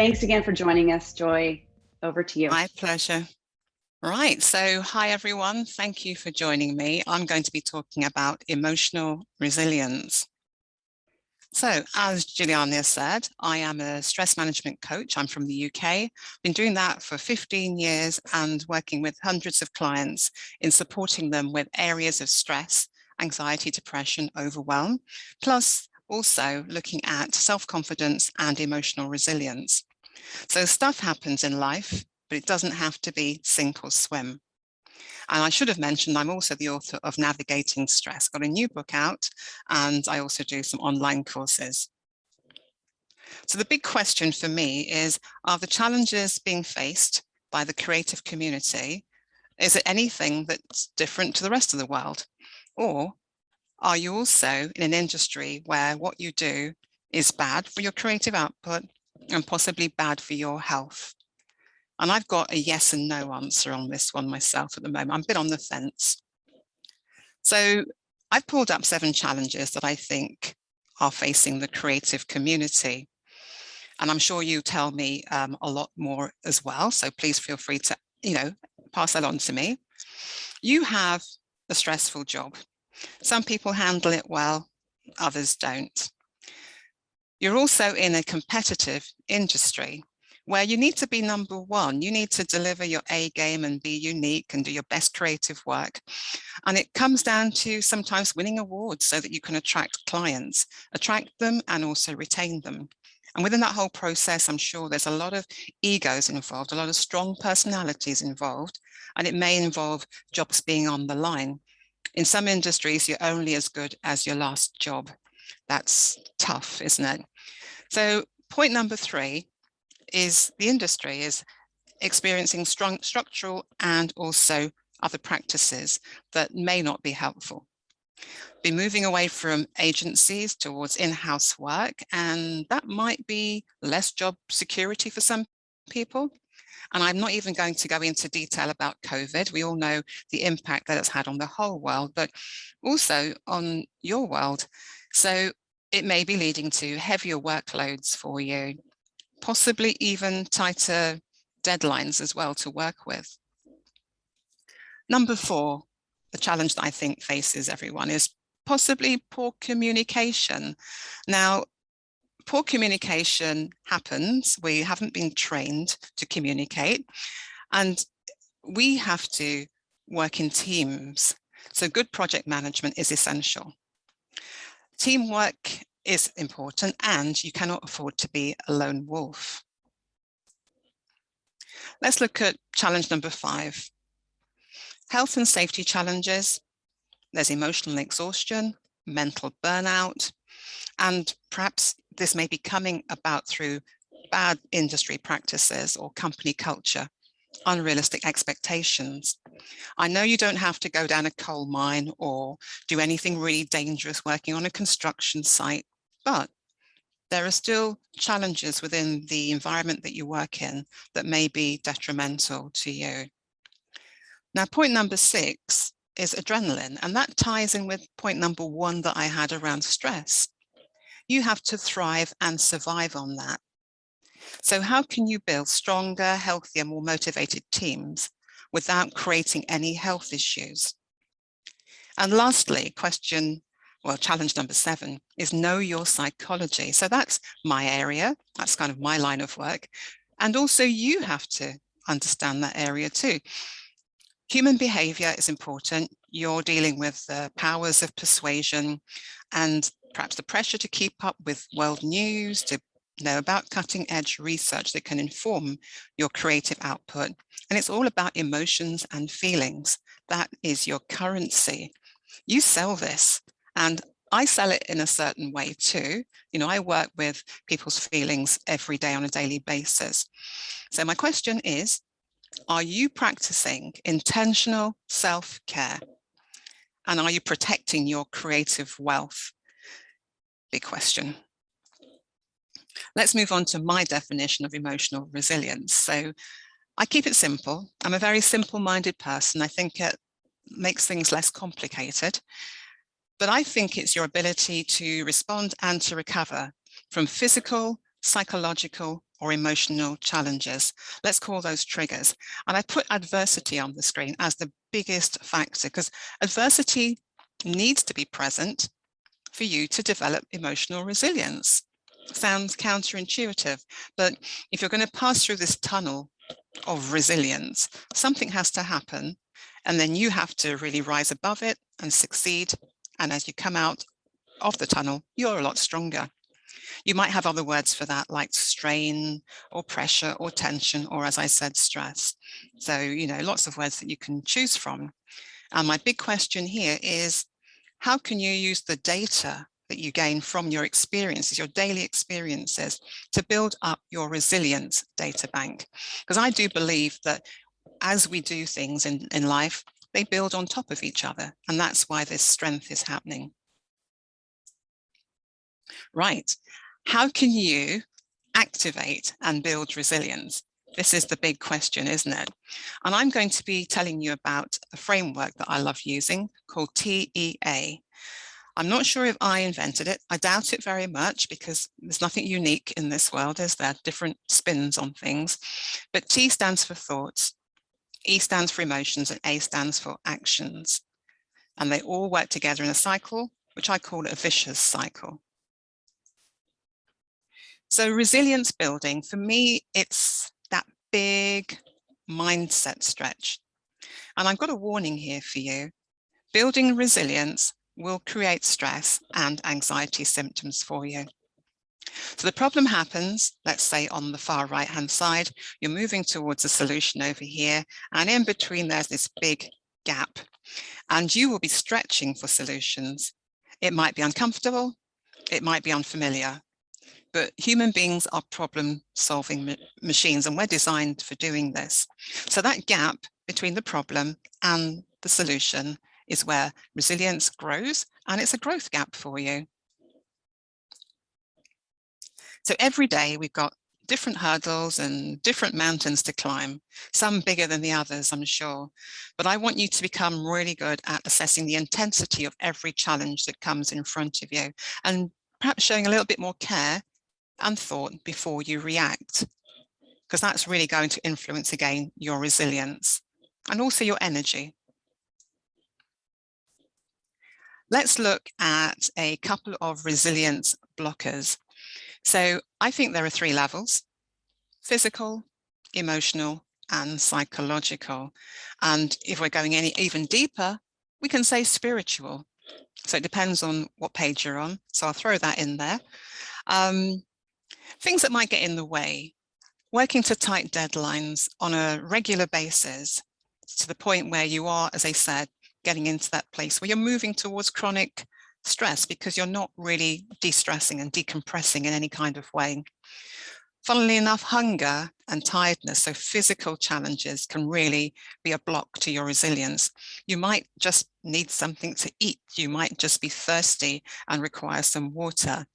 Thanks again for joining us, Joy. Over to you. My pleasure. Right, so hi everyone. Thank you for joining me. I'm going to be talking about emotional resilience. So as Juliana said, I am a stress management coach. I'm from the UK. Been doing that for 15 years and working with hundreds of clients in supporting them with areas of stress, anxiety, depression, overwhelm, plus also looking at self-confidence and emotional resilience. So stuff happens in life, but it doesn't have to be sink or swim. And I should have mentioned, I'm also the author of Navigating Stress, got a new book out, and I also do some online courses. So the big question for me is, are the challenges being faced by the creative community, is it anything that's different to the rest of the world? Or are you also in an industry where what you do is bad for your creative output and possibly bad for your health? And I've got a yes and no answer on this one myself at the moment. I'm a bit on the fence. So I've pulled up 7 challenges that I think are facing the creative community. And I'm sure you tell me a lot more as well. So please feel free to, pass that on to me. You have a stressful job. Some people handle it well, others don't. You're also in a competitive industry where you need to be number one. You need to deliver your A game and be unique and do your best creative work. And it comes down to sometimes winning awards so that you can attract clients, attract them and also retain them. And within that whole process, I'm sure there's a lot of egos involved, a lot of strong personalities involved, and it may involve jobs being on the line. In some industries, you're only as good as your last job. That's tough, isn't it? So point number 3 is the industry is experiencing strong structural and also other practices that may not be helpful. Be moving away from agencies towards in-house work, and that might be less job security for some people. And I'm not even going to go into detail about COVID. We all know the impact that it's had on the whole world, but also on your world. So it may be leading to heavier workloads for you, possibly even tighter deadlines as well to work with. Number 4, the challenge that I think faces everyone is possibly poor communication. Now, poor communication happens. We haven't been trained to communicate, and we have to work in teams. So good project management is essential. Teamwork is important, and you cannot afford to be a lone wolf. Let's look at challenge number 5. Health and safety challenges. There's emotional exhaustion, mental burnout, and perhaps this may be coming about through bad industry practices or company culture, unrealistic expectations. I know you don't have to go down a coal mine or do anything really dangerous working on a construction site, but there are still challenges within the environment that you work in that may be detrimental to you. Now, point number 6 is adrenaline, and that ties in with point number 1 that I had around stress. You have to thrive and survive on that. So how can you build stronger, healthier, more motivated teams without creating any health issues? And lastly, challenge number 7 is know your psychology. So that's my area. That's kind of my line of work. And also you have to understand that area too. Human behavior is important. You're dealing with the powers of persuasion and perhaps the pressure to keep up with world news, to know about cutting edge research that can inform your creative output. And it's all about emotions and feelings. That is your currency. You sell this, and I sell it in a certain way too. I work with people's feelings every day on a daily basis. So my question is, are you practicing intentional self-care? And are you protecting your creative wealth? Big question. Let's move on to my definition of emotional resilience. So I keep it simple. I'm a very simple-minded person. I think it makes things less complicated. But I think it's your ability to respond and to recover from physical, psychological, or emotional challenges. Let's call those triggers. And I put adversity on the screen as the biggest factor, because adversity needs to be present for you to develop emotional resilience. Sounds counterintuitive, but if you're going to pass through this tunnel of resilience, something has to happen, and then you have to really rise above it and succeed. And as you come out of the tunnel, you're a lot stronger. You might have other words for that, like strain or pressure or tension, or as I said, stress. So, lots of words that you can choose from. And my big question here is, how can you use the data that you gain from your experiences, your daily experiences, to build up your resilience data bank? Because I do believe that as we do things in life, they build on top of each other. And that's why this strength is happening. Right. How can you activate and build resilience? This is the big question, isn't it? And I'm going to be telling you about a framework that I love using called TEA. I'm not sure if I invented it. I doubt it very much, because there's nothing unique in this world, is there? Different spins on things. But T stands for thoughts, E stands for emotions, and A stands for actions. And they all work together in a cycle, which I call a vicious cycle. So resilience building, for me, it's that big mindset stretch. And I've got a warning here for you. Building resilience will create stress and anxiety symptoms for you. So the problem happens, let's say on the far right-hand side, you're moving towards a solution over here, and in between there's this big gap, and you will be stretching for solutions. It might be uncomfortable, it might be unfamiliar, but human beings are problem-solving machines, and we're designed for doing this. So that gap between the problem and the solution is where resilience grows, and it's a growth gap for you. So every day we've got different hurdles and different mountains to climb, some bigger than the others, I'm sure. But I want you to become really good at assessing the intensity of every challenge that comes in front of you, and perhaps showing a little bit more care and thought before you react, because that's really going to influence, again, your resilience and also your energy. Let's look at a couple of resilience blockers. So I think there are 3 levels: physical, emotional, and psychological. And if we're going even deeper, we can say spiritual. So it depends on what page you're on. So I'll throw that in there. Things that might get in the way: working to tight deadlines on a regular basis, to the point where you are, as I said, getting into that place where you're moving towards chronic stress because you're not really de-stressing and decompressing in any kind of way. Funnily enough, hunger and tiredness, so physical challenges, can really be a block to your resilience. You might just need something to eat. You might just be thirsty and require some water.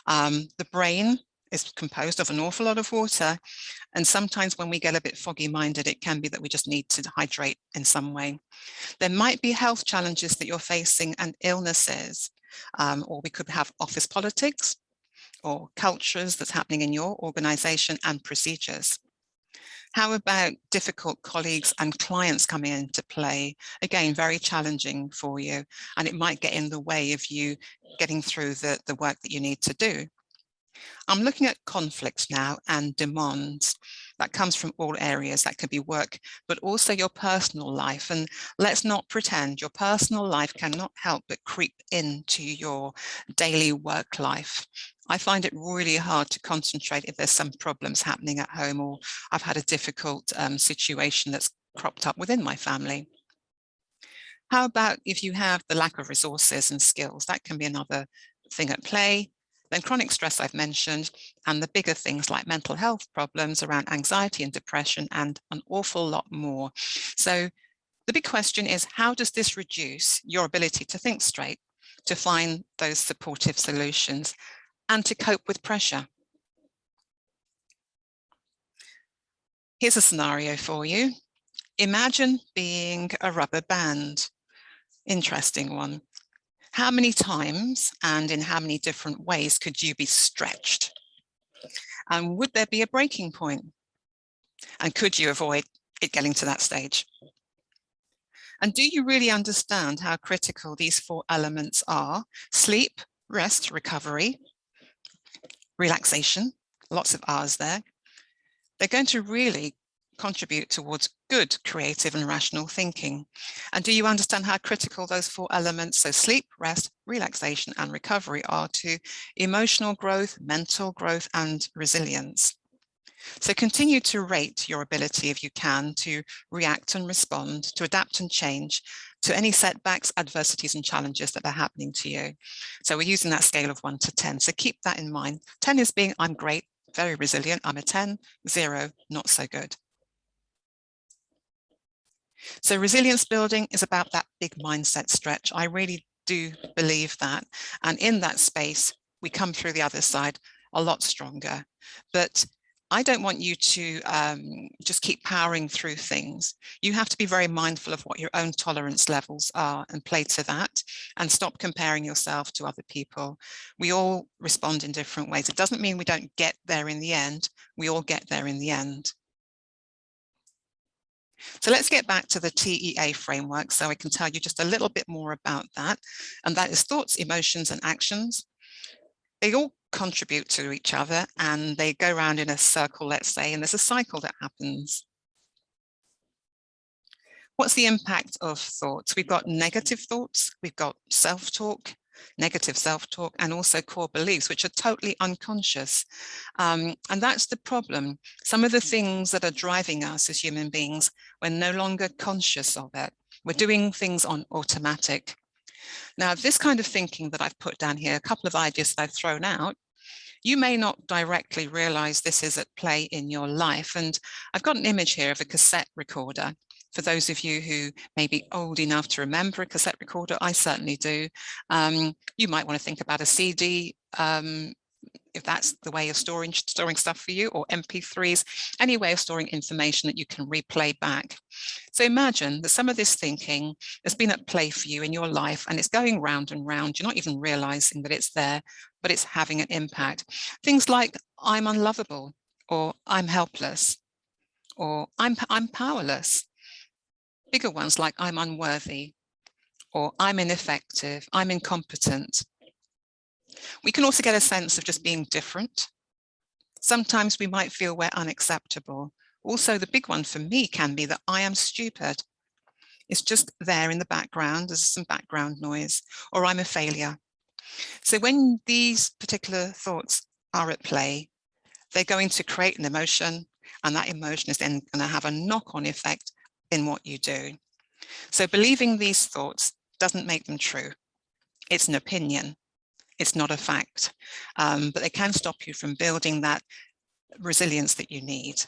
The brain is composed of an awful lot of water, and sometimes when we get a bit foggy-minded, it can be that we just need to hydrate in some way. There might be health challenges that you're facing and illnesses, or we could have office politics or cultures that's happening in your organization and procedures. How about difficult colleagues and clients coming into play? Again, very challenging for you, and it might get in the way of you getting through the work that you need to do. I'm looking at conflicts now and demands. That comes from all areas. That could be work, but also your personal life. And let's not pretend your personal life cannot help but creep into your daily work life. I find it really hard to concentrate if there's some problems happening at home, or I've had a difficult situation that's cropped up within my family. How about if you have the lack of resources and skills? That can be another thing at play. Then chronic stress I've mentioned, and the bigger things like mental health problems around anxiety and depression, and an awful lot more. So the big question is, how does this reduce your ability to think straight, to find those supportive solutions, and to cope with pressure? Here's a scenario for you. Imagine being a rubber band. Interesting one. How many times and in how many different ways could you be stretched? And would there be a breaking point? And could you avoid it getting to that stage? And do you really understand how critical these 4 elements are? Sleep, rest, recovery, relaxation, lots of R's there. They're going to really contribute towards good creative and rational thinking. And do you understand how critical those 4 elements, so sleep, rest, relaxation, and recovery, are to emotional growth, mental growth, and resilience? So continue to rate your ability, if you can, to react and respond, to adapt and change to any setbacks, adversities, and challenges that are happening to you. So we're using that scale of 1 to 10. So keep that in mind. 10 is being, I'm great, very resilient. I'm a 10, 0, not so good. So resilience building is about that big mindset stretch. I really do believe that. And in that space, we come through the other side a lot stronger. But I don't want you to just keep powering through things. You have to be very mindful of what your own tolerance levels are and play to that, and stop comparing yourself to other people. We all respond in different ways. It doesn't mean we don't get there in the end. We all get there in the end. So let's get back to the TEA framework so I can tell you just a little bit more about that. And that is thoughts, emotions, and actions. They all contribute to each other and they go around in a circle, let's say, and there's a cycle that happens. What's the impact of thoughts? We've got negative thoughts, we've got self-talk, negative self-talk, and also core beliefs, which are totally unconscious. And that's the problem. Some of the things that are driving us as human beings, we're no longer conscious of it. We're doing things on automatic. Now, this kind of thinking that I've put down here, a couple of ideas that I've thrown out, you may not directly realize this is at play in your life. And I've got an image here of a cassette recorder. For those of you who may be old enough to remember a cassette recorder, I certainly do. You might want to think about a CD, if that's the way of storing stuff for you, or MP3s, any way of storing information that you can replay back. So imagine that some of this thinking has been at play for you in your life and it's going round and round. You're not even realizing that it's there, but it's having an impact. Things like, I'm unlovable, or I'm helpless, or I'm powerless. Bigger ones like I'm unworthy, or I'm ineffective, I'm incompetent. We can also get a sense of just being different. Sometimes we might feel we're unacceptable. Also, the big one for me can be that I am stupid. It's just there in the background, there's some background noise, or I'm a failure. So when these particular thoughts are at play, they're going to create an emotion, and that emotion is then going to have a knock-on effect in what you do. So believing these thoughts doesn't make them true. It's an opinion. It's not a fact, but they can stop you from building that resilience that you need.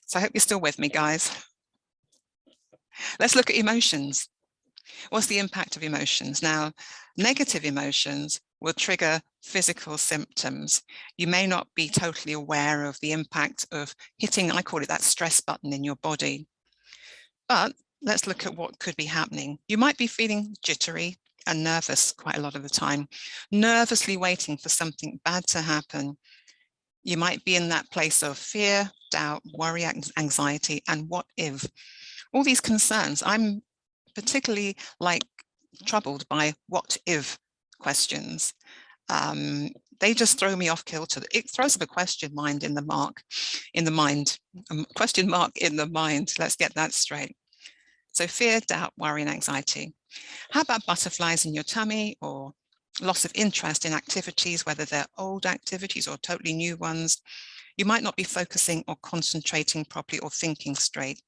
So I hope you're still with me, guys. Let's look at emotions. What's the impact of emotions? Now, negative emotions will trigger physical symptoms. You may not be totally aware of the impact of hitting, I call it that stress button in your body. But let's look at what could be happening. You might be feeling jittery and nervous quite a lot of the time, nervously waiting for something bad to happen. You might be in that place of fear, doubt, worry, anxiety, and what if. All these concerns, I'm particularly troubled by what if questions. They just throw me off kilter. It throws up a question mark in the mind. Let's get that straight. So fear, doubt, worry, and anxiety. How about butterflies in your tummy, or loss of interest in activities, whether they're old activities or totally new ones? You might not be focusing or concentrating properly or thinking straight.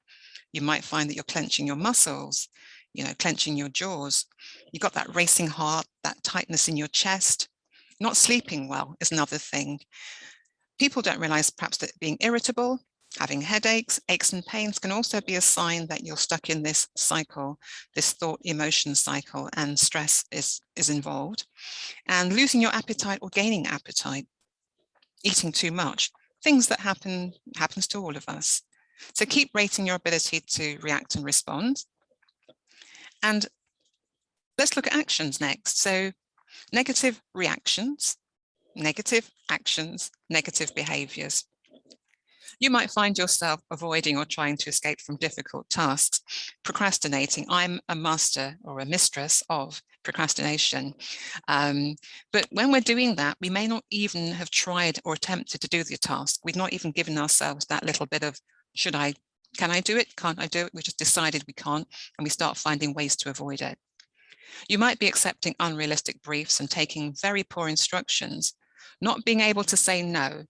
You might find that you're clenching your muscles, clenching your jaws. You've got that racing heart, that tightness in your chest. Not sleeping well is another thing. People don't realize perhaps that being irritable, having headaches, aches and pains can also be a sign that you're stuck in this cycle, this thought emotion cycle, and stress is involved. And losing your appetite or gaining appetite, eating too much, things that happens to all of us. So keep rating your ability to react and respond. And let's look at actions next. So negative reactions. negative actions, negative behaviors. You might find yourself avoiding or trying to escape from difficult tasks, procrastinating. I'm a master or a mistress of procrastination. But when we're doing that, we may not even have tried or attempted to do the task. We've not even given ourselves that little bit of, can I do it? Can't I do it? We just decided we can't, and we start finding ways to avoid it. You might be accepting unrealistic briefs and taking very poor instructions, not being able to say no,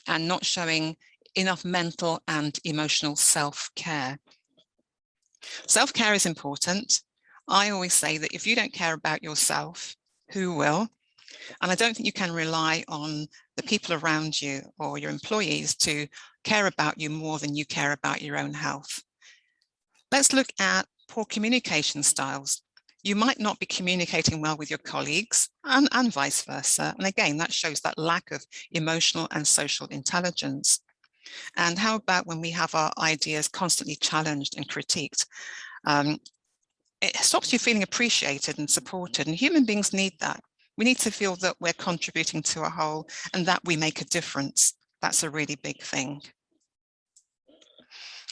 and not showing enough mental and emotional self-care. Self-care is important. I always say that if you don't care about yourself, who will? And I don't think you can rely on the people around you or your employees to care about you more than you care about your own health. Let's look at poor communication styles. You might not be communicating well with your colleagues and vice versa. And again, that shows that lack of emotional and social intelligence. And how about when we have our ideas constantly challenged and critiqued? It stops you feeling appreciated and supported, and human beings need that. We need to feel that we're contributing to a whole and that we make a difference. That's a really big thing.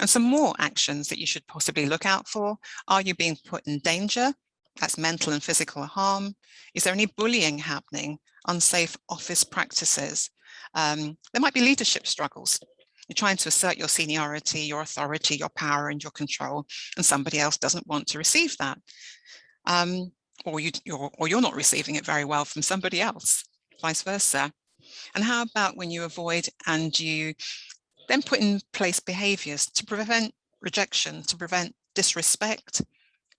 And some more actions that you should possibly look out for. Are you being put in danger? That's mental and physical harm. Is there any bullying happening? Unsafe office practices? There might be leadership struggles. You're trying to assert your seniority, your authority, your power, and your control, and somebody else doesn't want to receive that. Or you're not receiving it very well from somebody else, vice versa. And how about when you avoid and you then put in place behaviors to prevent rejection, to prevent disrespect,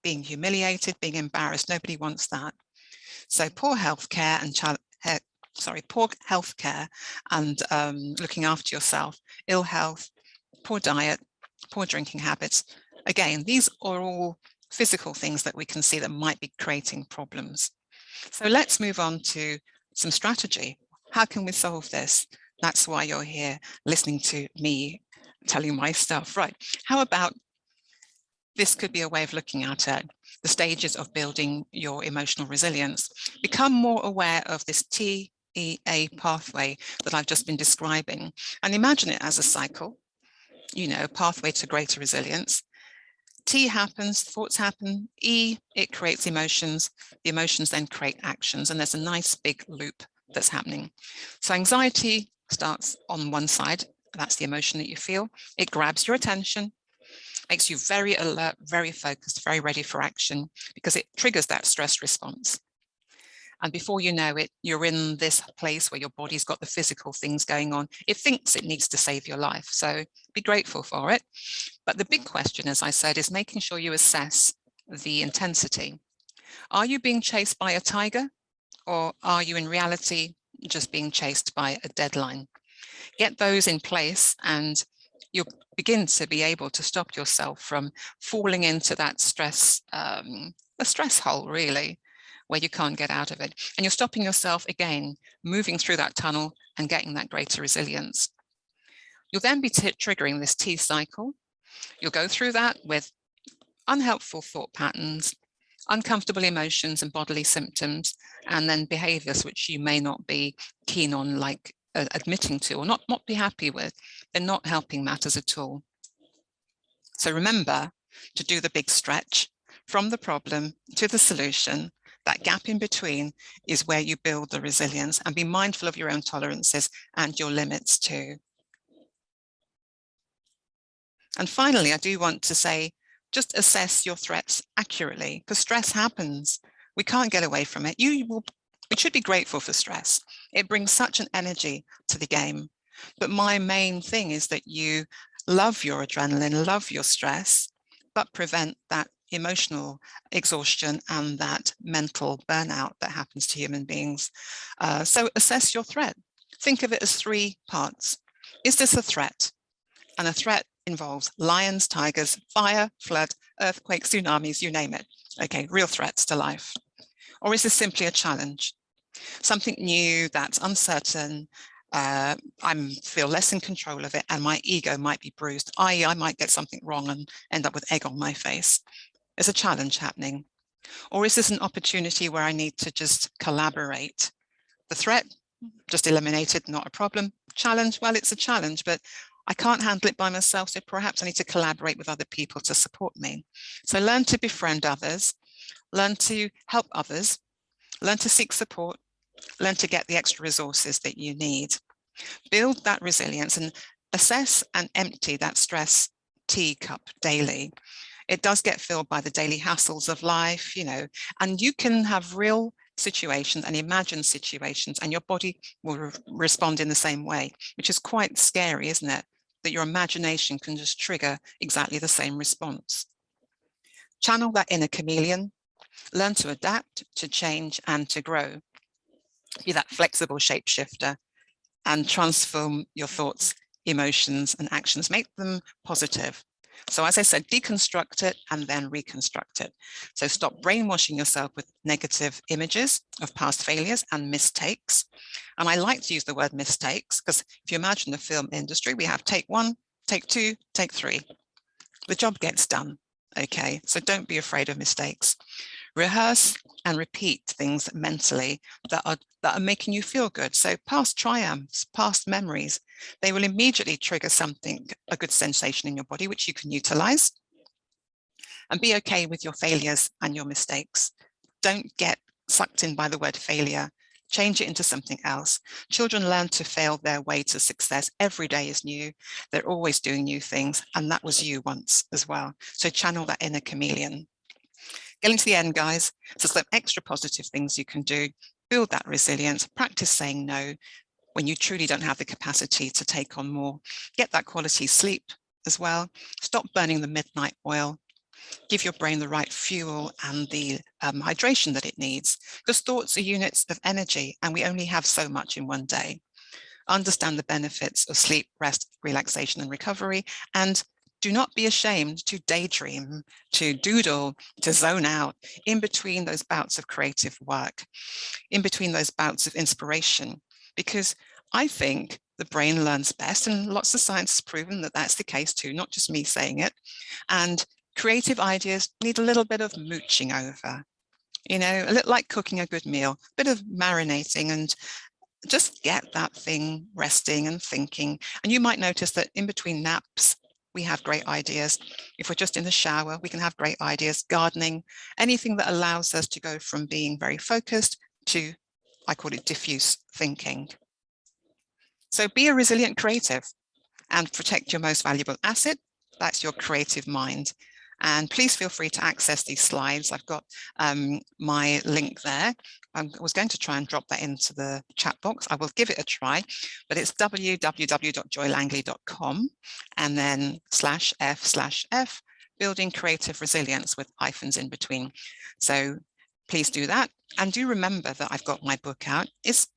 being humiliated, being embarrassed? Nobody wants that. So poor healthcare and looking after yourself, ill health, poor diet, poor drinking habits. Again, these are all physical things that we can see that might be creating problems. So let's move on to some strategy. How can we solve this? That's why you're here listening to me telling my stuff. Right. How about this could be a way of looking at it? The stages of building your emotional resilience. Become more aware of this TEA pathway that I've just been describing, and imagine it as a cycle, pathway to greater resilience. T happens, thoughts happen. E, it creates emotions. The emotions then create actions, and there's a nice big loop that's happening. So anxiety starts on one side. That's the emotion that you feel. It grabs your attention, makes you very alert, very focused, very ready for action, because it triggers that stress response. And before you know it, you're in this place where your body's got the physical things going on. It thinks it needs to save your life. So be grateful for it. But the big question, as I said, is making sure you assess the intensity. Are you being chased by a tiger, or are you in reality just being chased by a deadline? Get those in place and you'll begin to be able to stop yourself from falling into that stress, a stress hole really, where you can't get out of it. And you're stopping yourself again, moving through that tunnel and getting that greater resilience. You'll then be triggering this T cycle. You'll go through that with unhelpful thought patterns, uncomfortable emotions and bodily symptoms, and then behaviors which you may not be keen on, like admitting to or not be happy with. They're not helping matters at all. So remember to do the big stretch from the problem to the solution. That gap in between is where you build the resilience, and be mindful of your own tolerances and your limits too. And finally, I do want to say, just assess your threats accurately, because stress happens. We can't get away from it. We should be grateful for stress. It brings such an energy to the game. But my main thing is that you love your adrenaline, love your stress, but prevent that emotional exhaustion and that mental burnout that happens to human beings. So assess your threat. Think of it as 3 parts. Is this a threat? And a threat involves lions, tigers, fire, flood, earthquakes, tsunamis, you name it. Okay, real threats to life. Or is this simply a challenge? Something new that's uncertain, I feel less in control of it, and my ego might be bruised, i.e. I might get something wrong and end up with egg on my face. There's a challenge happening. Or is this an opportunity where I need to just collaborate? The threat just eliminated, not a problem. Challenge, well, it's a challenge, but I can't handle it by myself, so perhaps I need to collaborate with other people to support me. So learn to befriend others, learn to help others, learn to seek support, learn to get the extra resources that you need. Build that resilience and assess and empty that stress teacup daily. It does get filled by the daily hassles of life, and you can have real situations and imagine situations, and your body will respond in the same way, which is quite scary, isn't it? That your imagination can just trigger exactly the same response. Channel that inner chameleon, learn to adapt, to change, and to grow. Be that flexible shapeshifter and transform your thoughts, emotions, and actions. Make them positive. So as I said, deconstruct it and then reconstruct it. So stop brainwashing yourself with negative images of past failures and mistakes. And I like to use the word mistakes because if you imagine the film industry, we have take 1, take 2, take 3. The job gets done. Okay, so don't be afraid of mistakes. Rehearse and repeat things mentally that are making you feel good. So past triumphs, past memories, they will immediately trigger something, a good sensation in your body, which you can utilize. And be okay with your failures and your mistakes. Don't get sucked in by the word failure. Change it into something else. Children learn to fail their way to success. Every day is new. They're always doing new things. And that was you once as well. So channel that inner chameleon. Getting to the end, guys. So some extra positive things you can do. Build that resilience. Practice saying no when you truly don't have the capacity to take on more. Get that quality sleep as well. Stop burning the midnight oil. Give your brain the right fuel and the hydration that it needs, because thoughts are units of energy and we only have so much in one day. Understand the benefits of sleep, rest, relaxation, and recovery, and do not be ashamed to daydream, to doodle, to zone out in between those bouts of creative work, in between those bouts of inspiration, because I think the brain learns best, and lots of science has proven that that's the case too, not just me saying it. And creative ideas need a little bit of mooching over, a little like cooking a good meal, a bit of marinating, and just get that thing resting and thinking. And you might notice that in between naps, we have great ideas. If we're just in the shower, we can have great ideas. Gardening, anything that allows us to go from being very focused to, I call it diffuse thinking. So be a resilient creative and protect your most valuable asset. That's your creative mind. And please feel free to access these slides. I've got my link there. I was going to try and drop that into the chat box. I will give it a try, but it's www.joylangley.com and then /f/f, building creative resilience with hyphens in between. So please do that. And do remember that I've got my book out. It's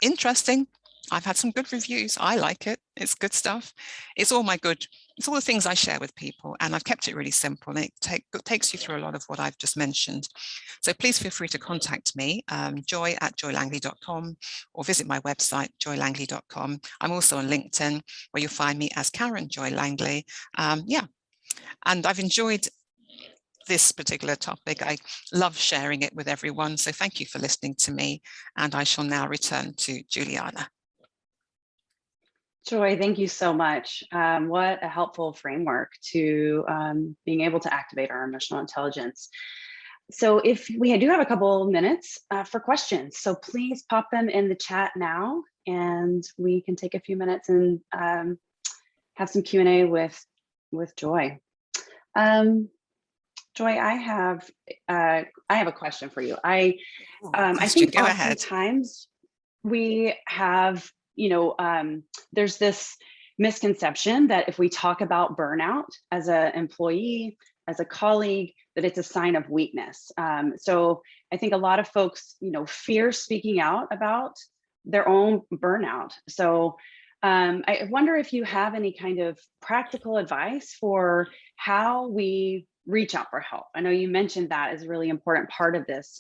interesting. I've had some good reviews. I like it. It's good stuff. It's all the things I share with people, and I've kept it really simple, and it takes you through a lot of what I've just mentioned. So please feel free to contact me, joy@joylangley.com, or visit my website, joylangley.com. I'm also on LinkedIn, where you'll find me as Karen Joy Langley. And I've enjoyed this particular topic. I love sharing it with everyone. So thank you for listening to me, and I shall now return to Juliana. Joy, thank you so much. What a helpful framework to being able to activate our emotional intelligence. So if we do have a couple minutes for questions, so please pop them in the chat now, and we can take a few minutes and have some Q&A with Joy. Joy, I have a question for you. I think oftentimes we have, there's this misconception that if we talk about burnout as an employee, as a colleague, that it's a sign of weakness. So I think a lot of folks, fear speaking out about their own burnout. So I wonder if you have any kind of practical advice for how we reach out for help. I know you mentioned that is a really important part of this,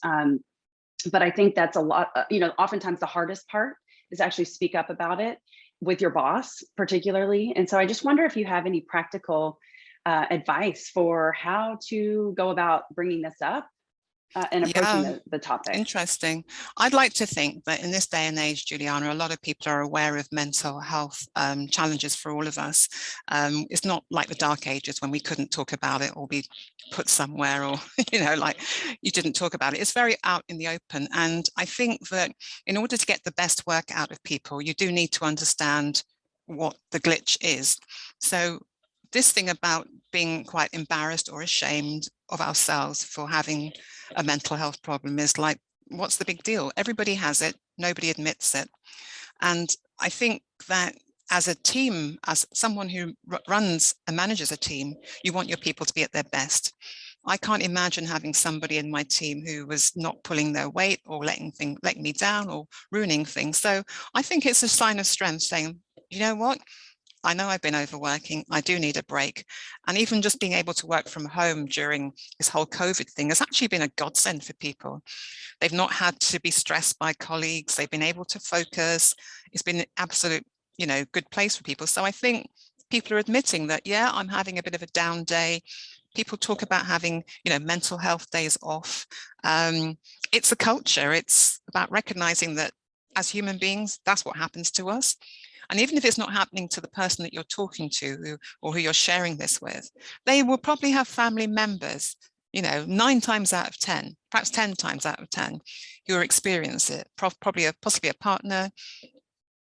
but I think that's a lot, oftentimes the hardest part is actually speak up about it with your boss particularly. And so I just wonder if you have any practical advice for how to go about bringing this up in approaching Yeah. the topic? Interesting. I'd like to think that in this day and age, Juliana, a lot of people are aware of mental health challenges for all of us. It's not like the dark ages when we couldn't talk about it or be put somewhere or, like you didn't talk about it. It's very out in the open. And I think that in order to get the best work out of people, you do need to understand what the glitch is. So this thing about being quite embarrassed or ashamed of ourselves for having a mental health problem is like, what's the big deal? Everybody has it. Nobody admits it. And I think that as a team, as someone who runs and manages a team, you want your people to be at their best. I can't imagine having somebody in my team who was not pulling their weight or letting me down or ruining things. So I think it's a sign of strength saying, you know what? I know I've been overworking. I do need a break. And even just being able to work from home during this whole COVID thing has actually been a godsend for people. They've not had to be stressed by colleagues. They've been able to focus. It's been an absolute, good place for people. So I think people are admitting that, yeah, I'm having a bit of a down day. People talk about having, mental health days off. It's a culture. It's about recognizing that as human beings, that's what happens to us. And even if it's not happening to the person that you're talking to or who you're sharing this with, they will probably have family members, 9 times out of 10, perhaps 10 times out of 10, who will experience it, possibly a partner,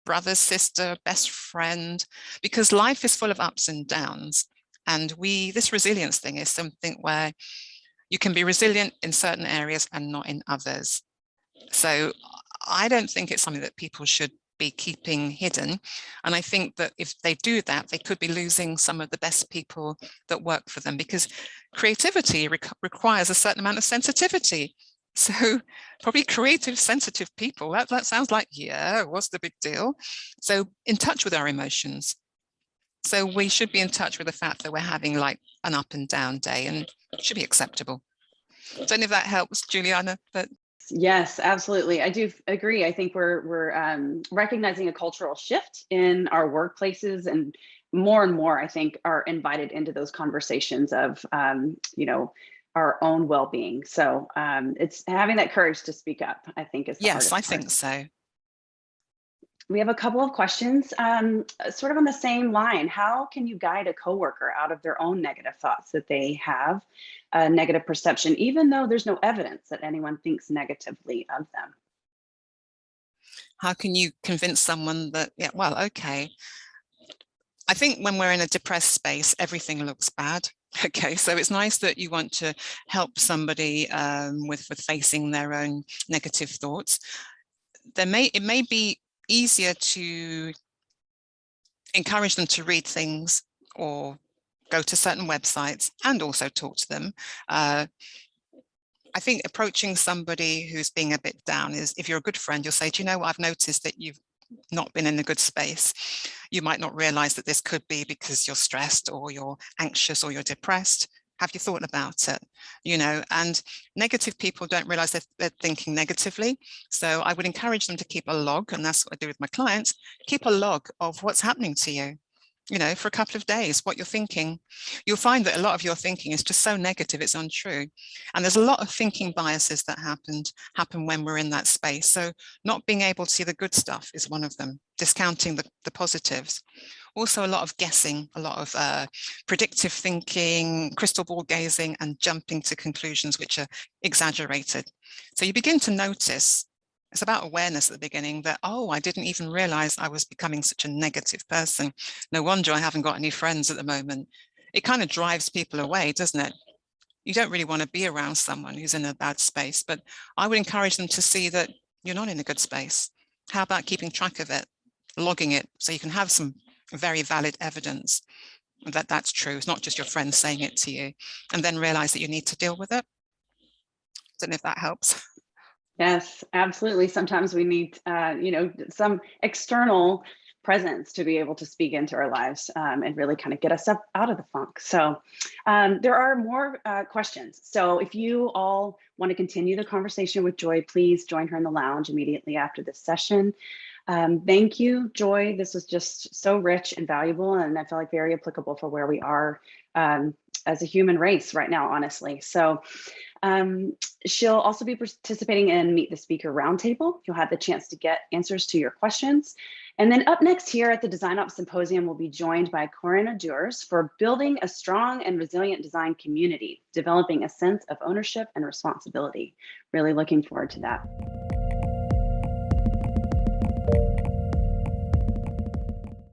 brother, sister, best friend, because life is full of ups and downs. And this resilience thing is something where you can be resilient in certain areas and not in others. So I don't think it's something that people should be keeping hidden. And I think that if they do that, they could be losing some of the best people that work for them, because creativity requires a certain amount of sensitivity. So probably creative, sensitive people, that sounds like, yeah, what's the big deal? So in touch with our emotions. So we should be in touch with the fact that we're having like an up and down day, and it should be acceptable. I don't know if that helps, Juliana, but yes, absolutely. I do agree. I think we're recognizing a cultural shift in our workplaces, and more, I think, are invited into those conversations of, our own well-being. So it's having that courage to speak up, I think, is the hardest yes, I part. think so. We have a couple of questions sort of on the same line. How can you guide a coworker out of their own negative thoughts that they have a negative perception, even though there's no evidence that anyone thinks negatively of them? How can you convince someone that, yeah, well, okay. I think when we're in a depressed space, everything looks bad. Okay, so it's nice that you want to help somebody with facing their own negative thoughts. It may be easier to encourage them to read things or go to certain websites and also talk to them. I think approaching somebody who's being a bit down is, if you're a good friend, you'll say, do you know what, I've noticed that you've not been in a good space. You might not realize that this could be because you're stressed or you're anxious or you're depressed. Have you thought about it? And negative people don't realize they're thinking negatively. So I would encourage them to keep a log, and that's what I do with my clients. Keep a log of what's happening to you, for a couple of days, what you're thinking. You'll find that a lot of your thinking is just so negative, it's untrue. And there's a lot of thinking biases that happen when we're in that space. So not being able to see the good stuff is one of them, discounting the positives. Also, a lot of guessing, a lot of predictive thinking, crystal ball gazing, and jumping to conclusions which are exaggerated. So you begin to notice, it's about awareness at the beginning that, oh, I didn't even realize I was becoming such a negative person. No wonder I haven't got any friends at the moment. It kind of drives people away, doesn't it? You don't really want to be around someone who's in a bad space, but I would encourage them to see that you're not in a good space. How about keeping track of it, logging it, so you can have some very valid evidence that that's true. It's not just your friends saying it to you, and then realize that you need to deal with it. Don't know if that helps. Yes, absolutely. Sometimes we need, some external presence to be able to speak into our lives and really kind of get us up out of the funk. So there are more questions. So if you all want to continue the conversation with Joy, please join her in the lounge immediately after this session. Thank you, Joy. This was just so rich and valuable, and I feel like very applicable for where we are as a human race right now, honestly. So She'll also be participating in Meet the Speaker Roundtable. You'll have the chance to get answers to your questions. And then up next here at the Design Ops Symposium, we'll be joined by Corinna Dewars for building a strong and resilient design community, developing a sense of ownership and responsibility. Really looking forward to that.